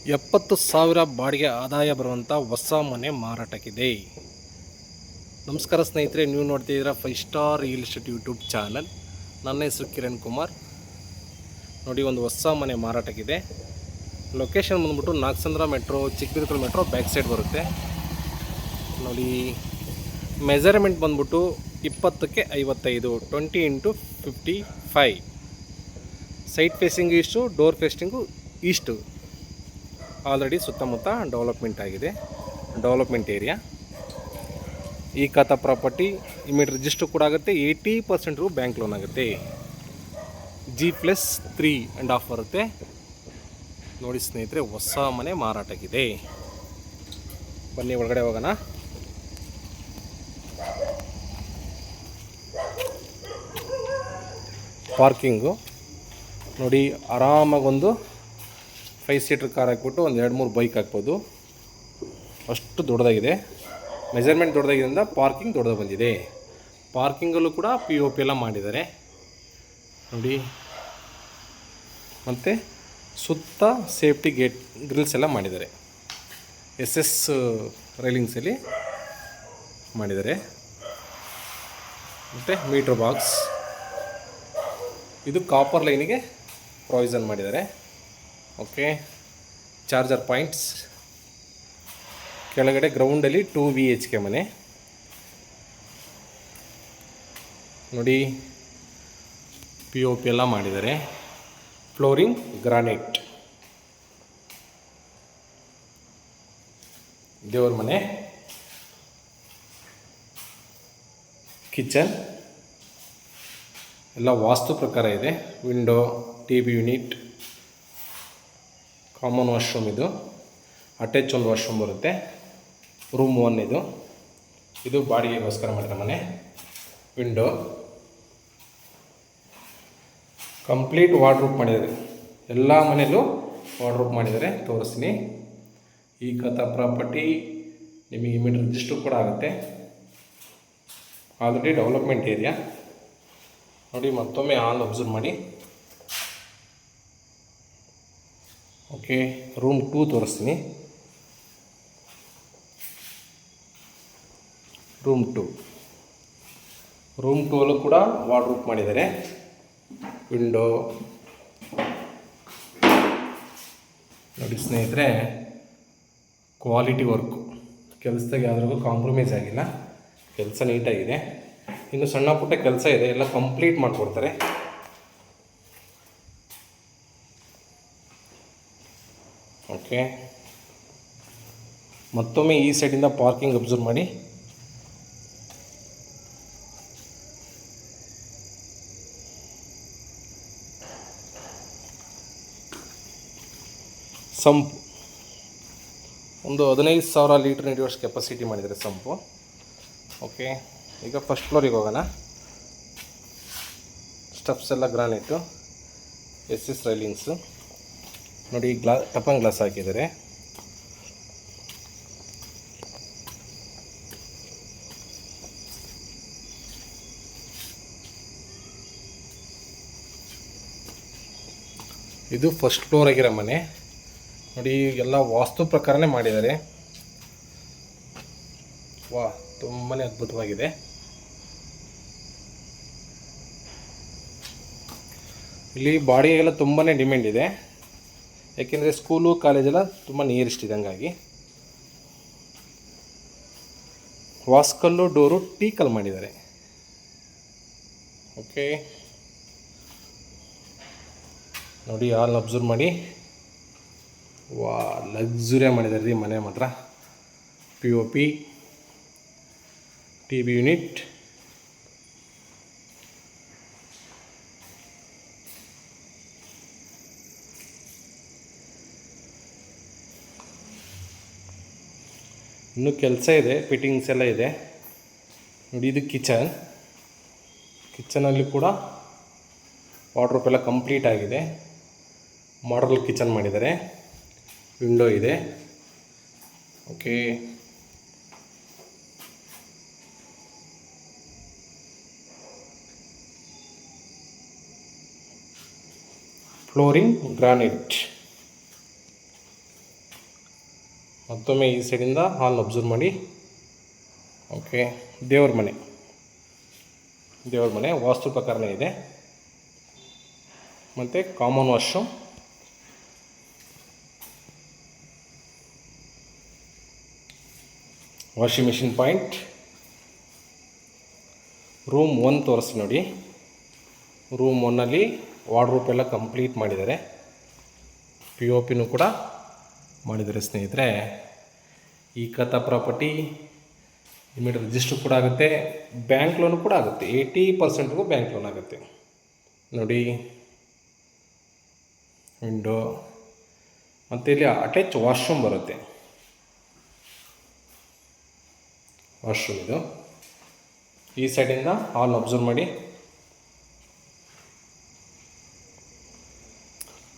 70,000 ಬಾಡಿಗೆ ಆದಾಯ ಬರುವಂಥ ಹೊಸ ಮನೆ ಮಾರಾಟಕ್ಕಿದೆ. ನಮಸ್ಕಾರ ಸ್ನೇಹಿತರೆ, ನೀವು ನೋಡ್ತಿದ್ದೀರಾ 5 star real estate YouTube channel. ನನ್ನ ಹೆಸರು ಕಿರಣ್ ಕುಮಾರ್. ನೋಡಿ, ಒಂದು ಹೊಸ ಮನೆ ಮಾರಾಟಕ್ಕಿದೆ. ಲೊಕೇಶನ್ ಬಂದ್ಬಿಟ್ಟು Nagasandra metro, Chikkabidarkal metro back side ಬರುತ್ತೆ. ನೋಡಿ, ಮೆಜರ್ಮೆಂಟ್ ಬಂದ್ಬಿಟ್ಟು 20ಕ್ಕೆ 55, 20x55. Side facing east, door facing east. Already ಸುತ್ತಮುತ್ತ ಡೆವಲಪ್ಮೆಂಟ್ ಆಗಿದೆ, ಡೆವಲಪ್ಮೆಂಟ್ ಏರಿಯಾ. ಈ ಖಾತಾ ಪ್ರಾಪರ್ಟಿ ಇಮಿಡಿಯೇಟ್ ರಿಜಿಸ್ಟರ್ ಕೂಡ ಆಗುತ್ತೆ. 80% ಬ್ಯಾಂಕ್ ಲೋನ್ ಆಗುತ್ತೆ. G+3 1/2 ಬರುತ್ತೆ. ನೋಡಿ ಸ್ನೇಹಿತರೆ, ಹೊಸ ಮನೆ ಮಾರಾಟಕ್ಕಿದೆ. ಬನ್ನಿ ಒಳಗಡೆ ಹೋಗೋಣ. ಪಾರ್ಕಿಂಗು ನೋಡಿ, ಆರಾಮಾಗಿ ಒಂದು 5 ಸೀಟರ್ ಕಾರ್ ಹಾಕ್ಬಿಟ್ಟು ಒಂದು 2-3 ಬೈಕ್ ಹಾಕ್ಬೋದು. ಅಷ್ಟು ದೊಡ್ಡದಾಗಿದೆ. ಮೆಜರ್ಮೆಂಟ್ ದೊಡ್ಡದಾಗಿದ್ದರಿಂದ ಪಾರ್ಕಿಂಗ್ ದೊಡ್ಡದಾಗಿ ಬಂದಿದೆ. ಪಾರ್ಕಿಂಗಲ್ಲೂ ಕೂಡ POP ಎಲ್ಲ ಮಾಡಿದ್ದಾರೆ ನೋಡಿ. ಮತ್ತು ಸುತ್ತ ಸೇಫ್ಟಿ ಗೇಟ್ ಗ್ರಿಲ್ಸ್ ಎಲ್ಲ ಮಾಡಿದ್ದಾರೆ. SS ರೈಲಿಂಗ್ಸಲ್ಲಿ ಮಾಡಿದ್ದಾರೆ. ಮತ್ತು ಮೀಟ್ರ್ ಬಾಕ್ಸ್ ಇದು ಕಾಪರ್ ಲೈನಿಗೆ ಪ್ರೊವಿಷನ್ ಮಾಡಿದ್ದಾರೆ. Okay, charger points. ಕೆಳಗಡೆ ಗ್ರೌಂಡಲ್ಲಿ 2 BHK ಮನೆ ನೋಡಿ. POP ಎಲ್ಲ ಮಾಡಿದ್ದಾರೆ. Flooring granite. ದೇವ್ರ ಮನೆ, ಕಿಚನ್ ಎಲ್ಲ ವಾಸ್ತು ಪ್ರಕಾರ ಇದೆ. Window, TV unit, common washroom. ಇದು ಅಟ್ಯಾಚ್ ಒಂದು ವಾಶ್ರೂಮ್ ಬರುತ್ತೆ. ರೂಮ್ 1 ಇದು. ಇದು ಬಾಡಿಗೆಗೋಸ್ಕರ ಮಾಡಿದ ಮನೆ. ವಿಂಡೋ ಕಂಪ್ಲೀಟ್ ವಾರ್ಡ್ರೋಬ್ ಮಾಡಿದ್ದಾರೆ. ಎಲ್ಲ ಮನೆಯಲ್ಲೂ ವಾರ್ಡ್ರೋಬ್ ಮಾಡಿದ್ದಾರೆ, ತೋರಿಸ್ತೀನಿ. ಈ ಖಾತಾ ಪ್ರಾಪರ್ಟಿ ನಿಮಗೆ ಇಮಿಡಿಯೇಟ್ ರಿಜಿಸ್ಟರ್ ಕೂಡ ಆಗುತ್ತೆ. ಆಲ್ರೆಡಿ ಡೆವಲಪ್ಮೆಂಟ್ ಏರಿಯಾ ನೋಡಿ. ಮತ್ತೊಮ್ಮೆ ಹಾಲ್ ಅಬ್ಸರ್ವ್ ಮಾಡಿ. ಓಕೆ, ರೂಮ್ 2 ತೋರಿಸ್ತೀನಿ. ರೂಮ್ 2 ಅಲ್ಲೂ ಕೂಡ ವಾರ್ಡ್ರೋಬ್ ಮಾಡಿದ್ದಾರೆ. ವಿಂಡೋ ನೋಡಿ ಸ್ನೇಹಿತರೆ, ಕ್ವಾಲಿಟಿ ವರ್ಕು. ಕೆಲಸದಾಗ ಯಾವುದ್ರಿಗೂ ಕಾಂಪ್ರಮೈಸ್ ಆಗಿಲ್ಲ. ಕೆಲಸ ನೀಟಾಗಿದೆ. ಇನ್ನು ಸಣ್ಣ ಪುಟ್ಟ ಕೆಲಸ ಇದೆ, ಎಲ್ಲ ಕಂಪ್ಲೀಟ್ ಮಾಡಿಕೊಡ್ತಾರೆ. ಓಕೆ, ಮತ್ತೊಮ್ಮೆ ಈ ಸೈಡಿಂದ ಪಾರ್ಕಿಂಗ್ ಅಬ್ಸರ್ವ್ ಮಾಡಿ. ಸಂಪು ಒಂದು 15,000 ಲೀಟ್ರ್ ನೀಡುವಷ್ಟು ಕೆಪಾಸಿಟಿ ಮಾಡಿದ್ದಾರೆ ಸಂಪು. ಓಕೆ, ಈಗ ಫಸ್ಟ್ ಫ್ಲೋರಿಗೆ ಹೋಗೋಣ. ಸ್ಟೆಪ್ಸ್ ಎಲ್ಲ ಗ್ರಾನೈಟು, SS ರೈಲಿಂಗ್ಸು ನೋಡಿ. ಟಪನ್ ಗ್ಲಾಸ್ ಹಾಕಿದ್ದಾರೆ. ಇದು ಫಸ್ಟ್ ಫ್ಲೋರ್ ಆಗಿರೋ ಮನೆ ನೋಡಿ. ಎಲ್ಲ ವಾಸ್ತು ಪ್ರಕಾರನೇ ಮಾಡಿದ್ದಾರೆ. ವಾ, ತುಂಬಾ ಅದ್ಭುತವಾಗಿದೆ. ಇಲ್ಲಿ ಬಾಡಿಗೆಲ್ಲ ತುಂಬಾ ಡಿಮ್ಯಾಂಡ್ ಇದೆ. ಯಾಕೆಂದರೆ ಸ್ಕೂಲು ಕಾಲೇಜೆಲ್ಲ ತುಂಬ ನಿಯರೆಸ್ಟ್ ಇದೆ. ಹಂಗಾಗಿ ವಾಸ್ಕಲ್ಲು ಡೋರು ಟೀಕಲ್ ಮಾಡಿದ್ದಾರೆ. ಓಕೆ ನೋಡಿ, ಹಾಲ್ ಅಬ್ಸರ್ವ್ ಮಾಡಿ. ವಾ, ಲಕ್ಸುರಿಯಾಗಿ ಮಾಡಿದ್ದಾರೆ ರೀ ಮನೆ ಮಾತ್ರ. POP, TV ಯೂನಿಟ್, ಇನ್ನೂ ಕೆಲಸ ಇದೆ, ಫಿಟ್ಟಿಂಗ್ಸ್ ಎಲ್ಲ ಇದೆ ನೋಡಿ. ಇದು ಕಿಚನಲ್ಲಿ ಕೂಡ ವಾರ್ಡ್ರೋಬ್ ಎಲ್ಲ ಕಂಪ್ಲೀಟ್ ಆಗಿದೆ. ಮಾಡಲ್ ಕಿಚನ್ ಮಾಡಿದ್ದಾರೆ. ವಿಂಡೋ ಇದೆ. Okay, flooring granite. ಮತ್ತೊಮ್ಮೆ ಈ ಸೈಡಿಂದ ಹಾಲ್ ಅಬ್ಸರ್ವ್ ಮಾಡಿ. ಓಕೆ, ದೇವ್ರ ಮನೆ ವಾಸ್ತು ಪ್ರಕಾರನೇ ಇದೆ. ಮತ್ತು common washroom, washing machine point. Room 1 ತೋರಿಸಿ ನೋಡಿ. ರೂಮ್ 1ಅಲ್ಲಿ ವಾರ್ಡ್ರೋಬ್ ಎಲ್ಲ ಕಂಪ್ಲೀಟ್ ಮಾಡಿದ್ದಾರೆ. POPನೂ ಕೂಡ ಮಾಡಿದ್ದಾರೆ ಸ್ನೇಹಿತರೆ. ಈ ಕಥಾ ಪ್ರಾಪರ್ಟಿ ಇಮಿಡಿಯೇಟ್ ರಿಜಿಸ್ಟರ್ ಕೂಡ ಆಗುತ್ತೆ, ಬ್ಯಾಂಕ್ ಲೋನು ಕೂಡ ಆಗುತ್ತೆ. 80%ಗೂ ಬ್ಯಾಂಕ್ ಲೋನ್ ಆಗುತ್ತೆ ನೋಡಿ. ವಿಂಡೋ ಮತ್ತು ಇಲ್ಲಿ ಅಟ್ಯಾಚ್ ವಾಶ್ರೂಮ್ ಬರುತ್ತೆ. ವಾಶ್ರೂಮ್ ಇದು. ಈ ಸೈಡಿಂದ ಹಾಲ್ ಅಬ್ಸರ್ವ್ ಮಾಡಿ.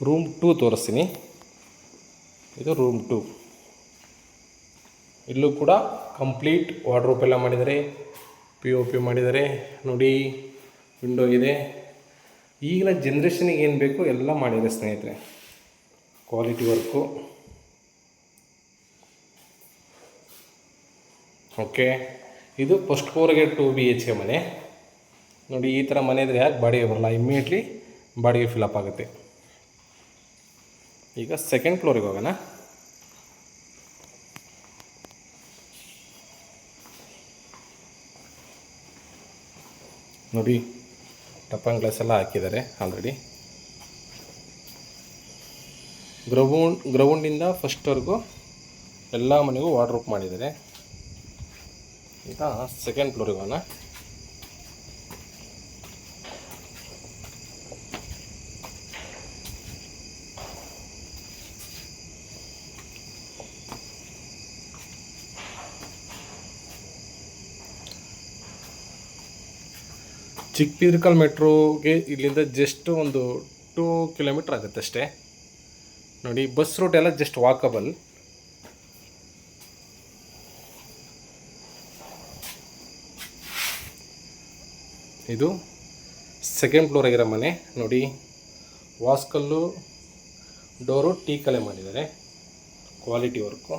ರೂಮ್ 2 ತೋರಿಸ್ತೀನಿ. ಇದು ರೂಮ್ 2. ಇಲ್ಲೂ ಕೂಡ ಕಂಪ್ಲೀಟ್ ವಾರ್ಡ್ರೋಬ್ ಎಲ್ಲ ಮಾಡಿದ್ದಾರೆ, POP ಮಾಡಿದ್ದಾರೆ ನೋಡಿ. ವಿಂಡೋ ಇದೆ. ಈಗಿನ ಜನ್ರೇಷನಿಗೆ ಏನು ಬೇಕು ಎಲ್ಲ ಮಾಡಿದ್ದಾರೆ ಸ್ನೇಹಿತರೆ. Quality work. ಓಕೆ, ಇದು ಫಸ್ಟ್ ಫ್ಲೋರ್ಗೆ 2 BHK ಮನೆ ನೋಡಿ. ಈ ಥರ ಮನೆ ಇದ್ದರೆ ಯಾಕೆ ಬಾಡಿಗೆ ಬರಲ್ಲ, ಇಮ್ಮಿಡಿಯೇಟ್ಲಿ ಬಾಡಿಗೆ ಫಿಲಪ್ ಆಗುತ್ತೆ. ಈಗ ಸೆಕೆಂಡ್ ಫ್ಲೋರಿಗೆ ಹೋಗೋಣ. ನೋಡಿ, ಟಪ್ಪನ್ ಗ್ಲಾಸ್ ಎಲ್ಲ ಹಾಕಿದ್ದಾರೆ ಆಲ್ರೆಡಿ. ಗ್ರೌಂಡಿಂದ ಫಸ್ಟ್ವರೆಗೂ ಎಲ್ಲ ಮನೆಗೂ ವಾರ್ಡ್ರೋಬ್ ಮಾಡಿದ್ದಾರೆ. ಈಗ ಸೆಕೆಂಡ್ ಫ್ಲೋರಿಗೆ ಹೋಗೋಣ. ಚಿಕ್ಕಬಿದ್ರಿಕಲ್ ಮೆಟ್ರೋಗೆ ಇಲ್ಲಿಂದ ಜಸ್ಟ್ ಒಂದು 2 ಕಿಲೋಮೀಟ್ರ್ ಆಗುತ್ತೆ ಅಷ್ಟೇ ನೋಡಿ. ಬಸ್ ರೂಟ್ ಎಲ್ಲ ಜಸ್ಟ್ ವಾಕಬಲ್. ಇದು ಸೆಕೆಂಡ್ ಫ್ಲೋರ್ ಆಗಿರೋ ಮನೆ ನೋಡಿ. ವಾಸ್ಕಲ್ಲು ಡೋರು ಟೀಕಲ್ಲೇ ಮಾಡಿದ್ದಾರೆ, ಕ್ವಾಲಿಟಿ ವರ್ಕು.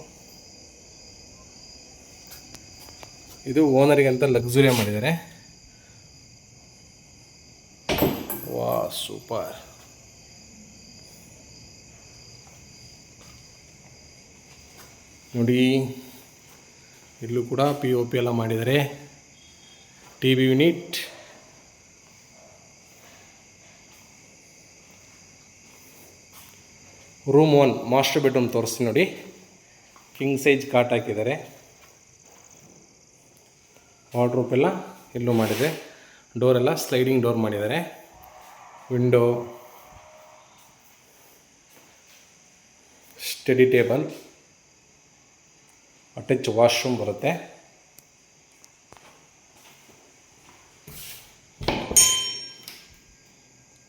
ಇದು ಓನರಿಗೆ ಅಂತ ಲಕ್ಸುರಿಯಾಗಿ ಮಾಡಿದ್ದಾರೆ. ವಾ, ಸೂಪರ್. ನೋಡಿ, ಇಲ್ಲೂ ಕೂಡ POP ಎಲ್ಲ ಮಾಡಿದ್ದಾರೆ. TV unit. Room 1 master bedroom ತೋರಿಸ್ತೀನಿ ನೋಡಿ. ಕಿಂಗ್ ಸೈಜ್ ಕಾಟ್ ಹಾಕಿದ್ದಾರೆ. ವಾರ್ಡ್ರೋಬ್ ಎಲ್ಲ ಇಲ್ಲೂ ಮಾಡಿದೆ. ಡೋರೆಲ್ಲ ಸ್ಲೈಡಿಂಗ್ ಡೋರ್ ಮಾಡಿದ್ದಾರೆ. Window, study table, attach washroom ಬರುತ್ತೆ.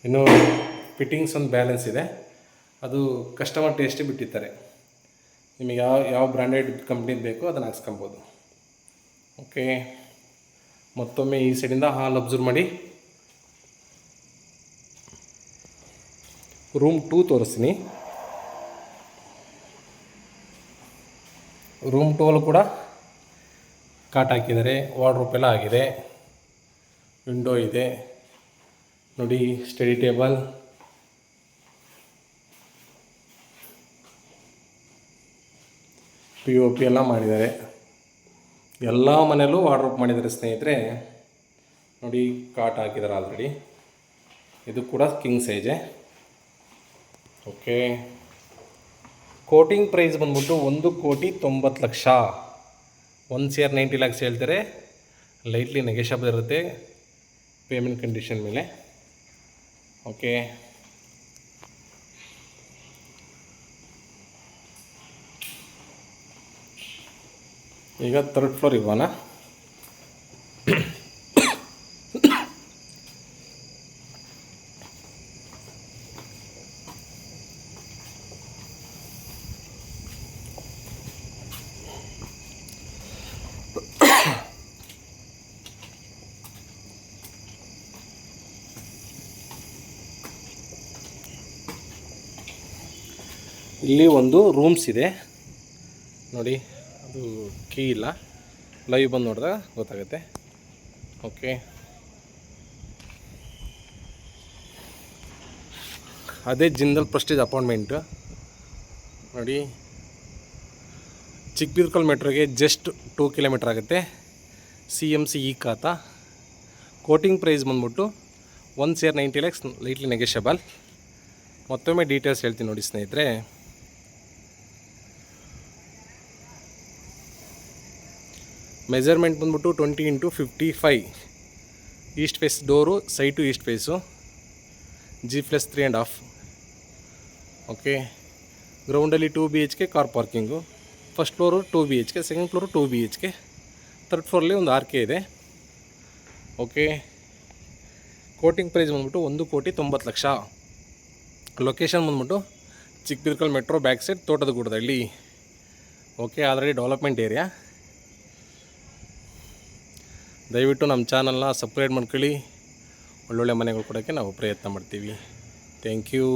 ಇನ್ನು ಫಿಟ್ಟಿಂಗ್ಸ್ ಒಂದು ಬ್ಯಾಲೆನ್ಸ್ ಇದೆ, ಅದು ಕಸ್ಟಮರ್ ಟೇಸ್ಟಿಗೆ ಬಿಟ್ಟಿರ್ತಾರೆ. ನಿಮಗೆ ಯಾವ ಬ್ರ್ಯಾಂಡೆಡ್ ಕಂಪ್ನಿದು ಬೇಕೋ ಅದನ್ನು ಹಾಕ್ಸ್ಕೊಬೋದು. ಓಕೆ, ಮತ್ತೊಮ್ಮೆ ಈ ಸೈಡಿಂದ ಹಾಲ್ ಅಬ್ಸರ್ವ್ ಮಾಡಿ. ರೂಮ್ 2 ತೋರಿಸ್ತೀನಿ. ರೂಮ್ 2 ಕೂಡ ಕಾಟ್ ಹಾಕಿದ್ದಾರೆ, ವಾರ್ಡ್ರೋಬ್ ಎಲ್ಲ ಆಗಿದೆ. ವಿಂಡೋ ಇದೆ ನೋಡಿ, ಸ್ಟಡಿ ಟೇಬಲ್, POP ಎಲ್ಲ ಮಾಡಿದ್ದಾರೆ. ಎಲ್ಲ ಮನೆಯಲ್ಲೂ ವಾರ್ಡ್ರೋಬ್ ಮಾಡಿದ್ದಾರೆ ಸ್ನೇಹಿತರೆ ನೋಡಿ. ಕಾಟ್ ಹಾಕಿದ್ದಾರೆ ಆಲ್ರೆಡಿ. ಇದು ಕೂಡ ಕಿಂಗ್ ಸೈಜೆ. ಓಕೆ, ಕೋಟಿಂಗ್ ಪ್ರೈಸ್ ಬಂದ್ಬಿಟ್ಟು 1,90,00,000. 1,90 lakhs ಹೇಳ್ತಾರೆ. ಲೈಟ್ಲಿ ನೆಗೆಷಬಲ್ ಇರುತ್ತೆ ಪೇಮೆಂಟ್ ಕಂಡೀಷನ್ ಮೇಲೆ. ಓಕೆ, ಈಗ ಥರ್ಡ್ ಫ್ಲೋರ್ ಇಗೋಣ. ಇಲ್ಲಿ ಒಂದು ರೂಮ್ಸ್ ಇದೆ. ನೋಡಿ, ಅದು ಕೀ ಇಲ್ಲ, ಲೈವ್ ಬಂದು ನೋಡಿದಾಗ ಗೊತ್ತಾಗುತ್ತೆ. ಓಕೆ, ಅದೇ ಜಿಂದಲ್ ಪ್ರೆಸ್ಟೀಜ್ ಅಪಾರ್ಟ್ಮೆಂಟು ನೋಡಿ. ಚಿಕ್ಕಬಿದರ್ಕಲ್ ಮೆಟ್ರೋಗೆ ಜಸ್ಟ್ 2 ಕಿಲೋಮೀಟ್ರ್ ಆಗುತ್ತೆ. CMC ಈ ಖಾತಾ. ಕೋಟಿಂಗ್ ಪ್ರೈಸ್ ಬಂದ್ಬಿಟ್ಟು 1 CR 90 lakhs, ಲೈಟ್ಲಿ ನೆಗೆಷಬಲ್. ಮತ್ತೊಮ್ಮೆ ಡೀಟೇಲ್ಸ್ ಹೇಳ್ತೀನಿ ನೋಡಿ ಸ್ನೇಹಿತರೆ. ಮೆಜರ್ಮೆಂಟ್ ಬಂದ್ಬಿಟ್ಟು 20 × 55. East face door, site east face, G+3.5. Okay, ಗ್ರೌಂಡಲ್ಲಿ 2 BHK car parking. First floor 2 BHK, second floor 2 BHK, third ಫ್ಲೋರಲ್ಲಿ ಒಂದು RK ಇದೆ. ಓಕೆ, ಕೋಟಿಂಗ್ ಪ್ರೈಸ್ ಬಂದ್ಬಿಟ್ಟು 1,90,00,000. ಲೊಕೇಶನ್ ಬಂದ್ಬಿಟ್ಟು ಚಿಕ್ಕಬಿದರ್ಕಲ್ ಮೆಟ್ರೋ ಬ್ಯಾಕ್ ಸೈಡ್ ತೋಟದಗೂಡದಲ್ಲಿ. Okay, already development area. ದಯವಿಟ್ಟು ನಮ್ಮ ಚಾನಲ್ನ ಸಬ್ಸ್ಕ್ರೈಬ್ ಮಾಡ್ಕೊಳ್ಳಿ. ಒಳ್ಳೊಳ್ಳೆ ಮನೆಗಳು ಕೊಡೋಕ್ಕೆ ನಾವು ಪ್ರಯತ್ನ ಮಾಡ್ತೀವಿ. Thank you.